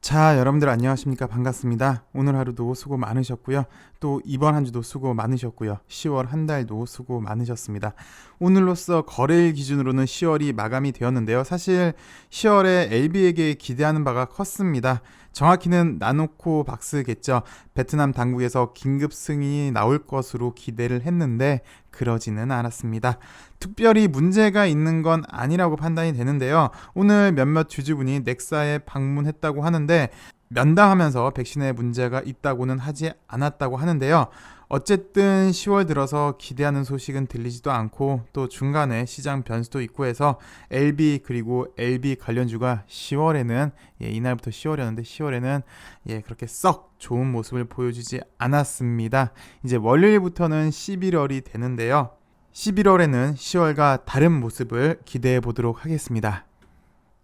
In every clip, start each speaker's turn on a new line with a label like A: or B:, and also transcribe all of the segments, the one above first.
A: 자, 여러분들 안녕하십니까? 반갑습니다. 오늘 하루도 수고 많으셨고요. 또 이번 한 주도 수고 많으셨고요. 10월 한 달도 수고 많으셨습니다. 오늘로써 거래일 기준으로는 10월이 마감이 되었는데요. 사실 10월에 LB에게 기대하는 바가 컸습니다. 정확히는 나노코 박스겠죠. 베트남 당국에서 긴급 승인이 나올 것으로 기대를 했는데 그러지는 않았습니다. 특별히 문제가 있는 건 아니라고 판단이 되는데요. 오늘 몇몇 주주분이 넥사에 방문했다고 하는데 면담하면서 백신에 문제가 있다고는 하지 않았다고 하는데요. 어쨌든 10월 들어서 기대하는 소식은 들리지도 않고 또 중간에 시장 변수도 있고 해서 LB 그리고 LB 관련주가 10월에는 이날부터 10월이었는데 10월에는 그렇게 썩 좋은 모습을 보여주지 않았습니다. 이제 월요일부터는 11월이 되는데요. 11월에는 10월과 다른 모습을 기대해 보도록 하겠습니다.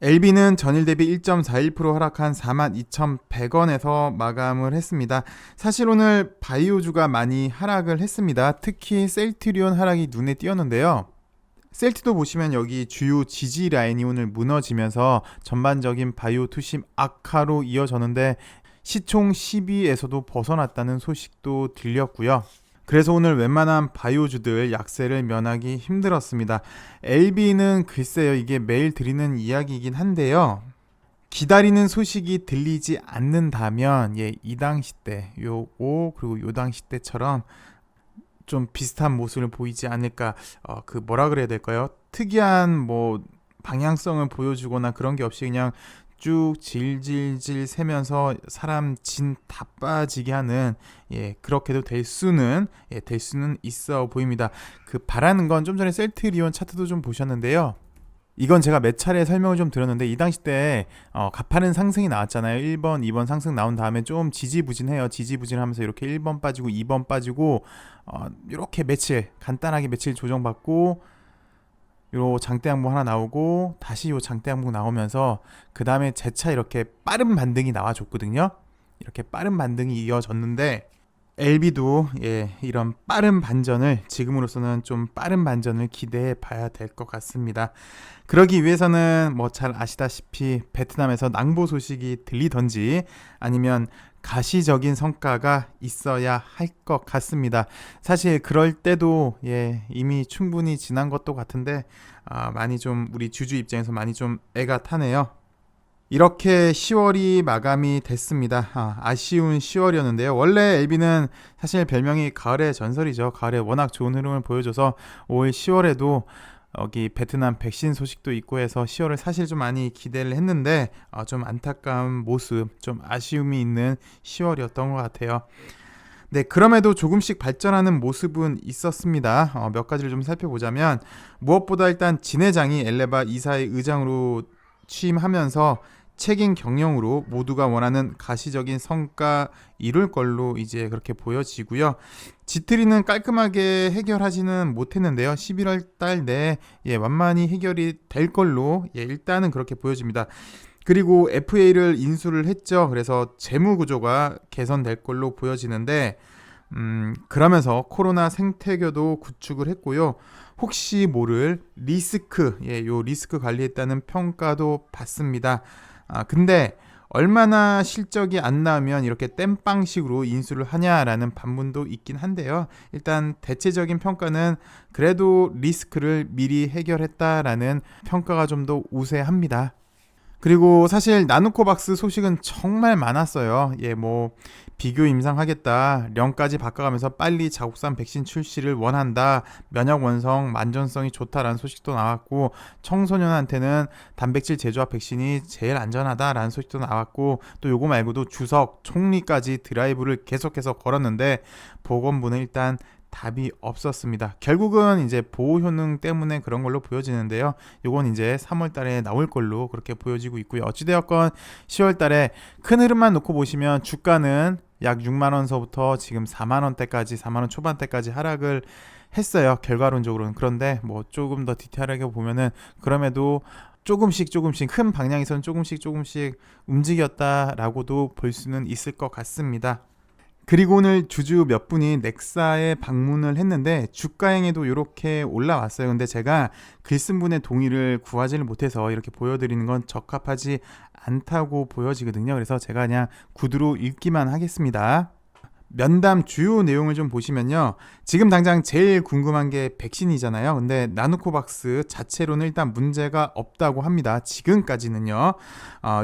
A: LB는 전일 대비 1.41% 하락한 42,100원에서 마감을 했습니다. 사실 오늘 바이오주가 많이 하락을 했습니다. 특히 셀트리온 하락이 눈에 띄었는데요. 셀트도 보시면 여기 주요 지지 라인이 오늘 무너지면서 전반적인 바이오 투심 악화로 이어졌는데 시총 10위에서도 벗어났다는 소식도 들렸고요. 그래서 오늘 웬만한 바이오주들 약세를 면하기 힘들었습니다. LB는 글쎄요, 이게 매일 드리는 이야기이긴 한데요. 기다리는 소식이 들리지 않는다면 이 당시 때 요거 그리고 요 당시 때처럼 좀 비슷한 모습을 보이지 않을까. 그 뭐라 그래야 될까요? 특이한 뭐 방향성을 보여주거나 그런 게 없이 그냥 쭉 질질질 세면서 사람 진 다 빠지게 하는 그렇게도 될 수는 있어 보입니다. 그 바라는 건 좀 전에 셀트리온 차트도 좀 보셨는데요. 이건 제가 몇 차례 설명을 좀 드렸는데 이 당시 때 가파른 상승이 나왔잖아요. 1번, 2번 상승 나온 다음에 좀 지지부진해요. 지지부진하면서 이렇게 1번 빠지고 2번 빠지고 이렇게 며칠 간단하게 며칠 조정받고 요 장대 항목 하나 나오고 다시 요 장대 항목 나오면서 그 다음에 재차 이렇게 빠른 반등이 나와줬거든요. 이렇게 빠른 반등이 이어졌는데 LB도 이런 빠른 반전을 지금으로서는 좀 빠른 반전을 기대해 봐야 될 것 같습니다. 그러기 위해서는 뭐 잘 아시다시피 베트남에서 낭보 소식이 들리던지 아니면 가시적인 성과가 있어야 할 것 같습니다. 사실 그럴 때도 이미 충분히 지난 것도 같은데 많이 좀 우리 주주 입장에서 많이 좀 애가 타네요. 이렇게 10월이 마감이 됐습니다. 아쉬운 10월이었는데요. 원래 LB는 사실 별명이 가을의 전설이죠. 가을에 워낙 좋은 흐름을 보여줘서 올 10월에도 여기 베트남 백신 소식도 있고 해서 10월을 사실 좀 많이 기대를 했는데 좀 안타까운 모습, 좀 아쉬움이 있는 10월이었던 것 같아요. 네, 그럼에도 조금씩 발전하는 모습은 있었습니다. 몇 가지를 좀 살펴보자면 무엇보다 일단 진 회장이 엘레바 이사의 의장으로 취임하면서 책임 경영으로 모두가 원하는 가시적인 성과 이룰 걸로 이제 그렇게 보여지고요. 지트리는 깔끔하게 해결하지는 못했는데요. 11월 달 내에 완만히 해결이 될 걸로 일단은 그렇게 보여집니다. 그리고 FA를 인수를 했죠. 그래서 재무 구조가 개선될 걸로 보여지는데 그러면서 코로나 생태계도 구축을 했고요. 혹시 모를 리스크, 요 리스크 관리했다는 평가도 받습니다. 근데 얼마나 실적이 안 나오면 이렇게 땜빵식으로 인수를 하냐라는 반문도 있긴 한데요. 일단 대체적인 평가는 그래도 리스크를 미리 해결했다라는 평가가 좀 더 우세합니다. 그리고 사실 나노코박스 소식은 정말 많았어요. 뭐 비교 임상하겠다, 령까지 바꿔가면서 빨리 자국산 백신 출시를 원한다, 면역 원성 만전성이 좋다라는 소식도 나왔고, 청소년한테는 단백질 제조합 백신이 제일 안전하다라는 소식도 나왔고, 또 요거 말고도 주석, 총리까지 드라이브를 계속해서 걸었는데 보건부는 일단 답이 없었습니다. 결국은 이제 보호 효능 때문에 그런 걸로 보여지는데요. 요건 이제 3월 달에 나올 걸로 그렇게 보여지고 있고요. 어찌되었건 10월 달에 큰 흐름만 놓고 보시면 주가는 약 6만 원서부터 지금 4만 원대까지 4만 원 초반대까지 하락을 했어요. 결과론적으로는. 그런데 뭐 조금 더 디테일하게 보면은 그럼에도 조금씩 큰 방향에서는 조금씩 움직였다라고도 볼 수는 있을 것 같습니다. 그리고 오늘 주주 몇 분이 넥사에 방문을 했는데 주가행에도 이렇게 올라왔어요. 근데 제가 글 쓴 분의 동의를 구하지를 못해서 이렇게 보여드리는 건 적합하지 않다고 보여지거든요. 그래서 제가 그냥 구두로 읽기만 하겠습니다. 면담 주요 내용을 좀 보시면요. 지금 당장 제일 궁금한 게 백신이잖아요. 근데 나노코박스 자체로는 일단 문제가 없다고 합니다. 지금까지는요.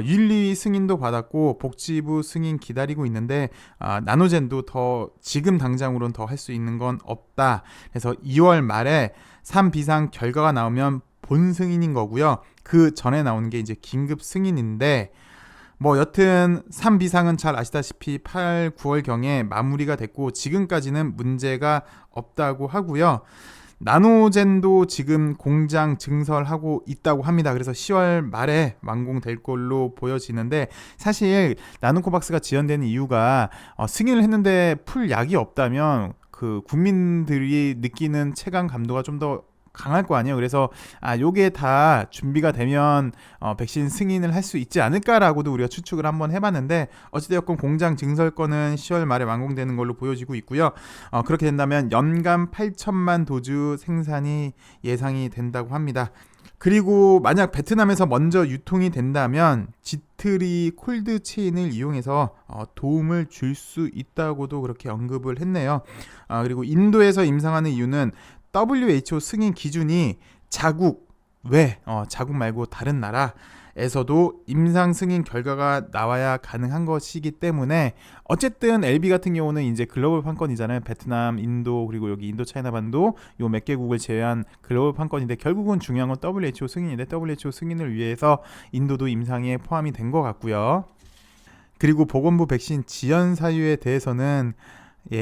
A: 윤리 승인도 받았고 복지부 승인 기다리고 있는데 나노젠도 더 지금 당장으로는 더 할 수 있는 건 없다. 그래서 2월 말에 3비상 결과가 나오면 본 승인인 거고요. 그 전에 나오는 게 이제 긴급 승인인데 뭐 여튼 3비상은 잘 아시다시피 8, 9월경에 마무리가 됐고 지금까지는 문제가 없다고 하고요. 나노젠도 지금 공장 증설하고 있다고 합니다. 그래서 10월 말에 완공될 걸로 보여지는데 사실 나노코박스가 지연되는 이유가 승인을 했는데 풀 약이 없다면 그 국민들이 느끼는 체감 감도가 좀 더 강할 거 아니에요. 그래서 요게 다 준비가 되면 백신 승인을 할 수 있지 않을까라고도 우리가 추측을 한번 해봤는데 어찌되었건 공장 증설건은 10월 말에 완공되는 걸로 보여지고 있고요. 그렇게 된다면 연간 8천만 도주 생산이 예상이 된다고 합니다. 그리고 만약 베트남에서 먼저 유통이 된다면 지트리 콜드 체인을 이용해서 도움을 줄 수 있다고도 그렇게 언급을 했네요. 그리고 인도에서 임상하는 이유는 WHO 승인 기준이 자국 외, 자국 말고 다른 나라에서도 임상 승인 결과가 나와야 가능한 것이기 때문에 어쨌든 LB 같은 경우는 이제 글로벌 판권이잖아요. 베트남, 인도 그리고 여기 인도 차이나 반도 요 몇 개국을 제외한 글로벌 판권인데 결국은 중요한 건 WHO 승인인데 WHO 승인을 위해서 인도도 임상에 포함이 된 것 같고요. 그리고 보건부 백신 지연 사유에 대해서는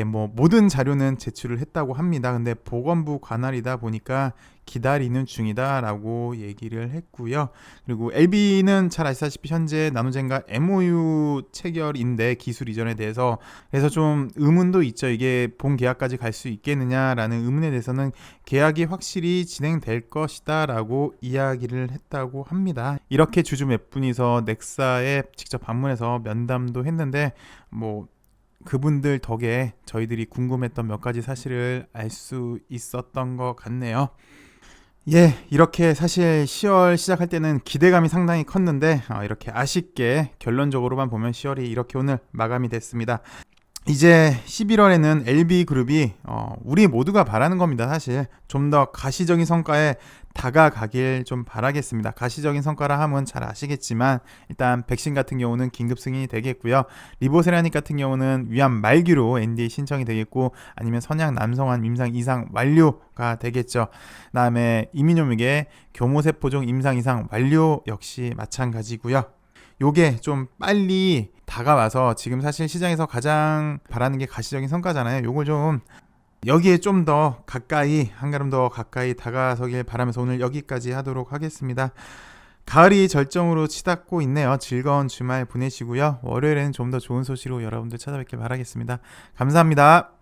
A: 뭐 모든 자료는 제출을 했다고 합니다. 근데 보건부 관할이다 보니까 기다리는 중이다라고 얘기를 했고요. 그리고 LB는 잘 아시다시피 현재 나노젠과 MOU 체결인데 기술 이전에 대해서 그래서 좀 의문도 있죠. 이게 본 계약까지 갈 수 있겠느냐라는 의문에 대해서는 계약이 확실히 진행될 것이다라고 이야기를 했다고 합니다. 이렇게 주주 몇 분이서 넥사에 직접 방문해서 면담도 했는데 뭐 그분들 덕에 저희들이 궁금했던 몇 가지 사실을 알 수 있었던 것 같네요. 이렇게 사실 10월 시작할 때는 기대감이 상당히 컸는데 이렇게 아쉽게 결론적으로만 보면 10월이 이렇게 오늘 마감이 됐습니다. 이제 11월에는 LB그룹이 우리 모두가 바라는 겁니다. 사실 좀 더 가시적인 성과에 다가가길 좀 바라겠습니다. 가시적인 성과라 하면 잘 아시겠지만 일단 백신 같은 경우는 긴급 승인이 되겠고요. 리보세라닉 같은 경우는 위암 말기로 NDA 신청이 되겠고 아니면 선양 남성환 임상 이상 완료가 되겠죠. 그다음에 이민효믹의 교모세포종 임상 이상 완료 역시 마찬가지고요. 요게 좀 빨리 다가와서 지금 사실 시장에서 가장 바라는 게 가시적인 성과잖아요. 요걸 좀 여기에 좀 더 가까이 한 걸음 더 가까이 다가서길 바라면서 오늘 여기까지 하도록 하겠습니다. 가을이 절정으로 치닫고 있네요. 즐거운 주말 보내시고요. 월요일에는 좀 더 좋은 소식으로 여러분들 찾아뵙길 바라겠습니다. 감사합니다.